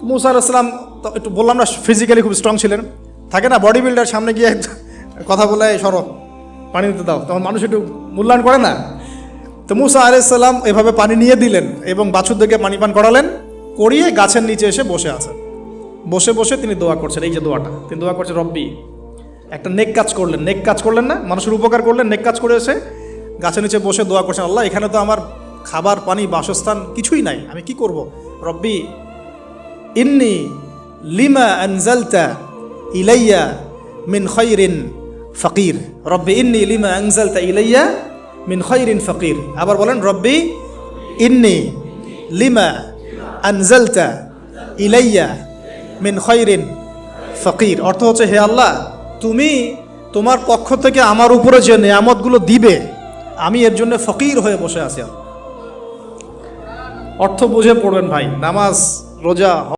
মুসা আলাইহিস সালাম তো একটু বললাম না ফিজিক্যালি খুব স্ট্রং ছিলেন, থাকে না বডি বিল্ডার, সামনে গিয়ে কথা বলে সরো পানি দিতে দাও, তখন মানুষ একটু মূল্যায়ন করে না। তো মুসা আলাইহিস সালাম এভাবে পানি নিয়ে দিলেন এবং বাছুরদেরকে পানি পান করালেন, করিয়ে গাছের নিচে এসে বসে আছেন। বসে বসে তিনি দোয়া করছেন, এই যে দোয়াটা তিনি দোয়া করছেন, রব্বি, একটা নেক কাজ করলেন, নেক কাজ করলেন না, মানুষের উপকার করলেন, নেক কাজ করে এসে গাছের নিচে বসে দোয়া করছেন, আল্লাহ এখানে তো আমার খাবার পানি বাসস্থান কিছুই নাই, আমি কি করব? রব্বি ইন্নি লিমা আনজালতা ইলাইয়া মিন খায়রিন ফকির, রব্বি ইন্নি লিমা আনজালতা ইলাইয়া মিন খায়রিন ফকির। আবার বলেন, রব্বি ইন্নি লিমা আনজালতা ইলাইয়া মিন খায়রিন ফকির। অর্থ হচ্ছে, হে আল্লাহ, তুমি তোমার পক্ষ থেকে আমার উপরে যে নেয়ামতগুলো দিবে, আমি এর জন্য ফকির হয়ে বসে আছি। অর্থ বুঝে পড়বেন ভাই, নামাজ রোজা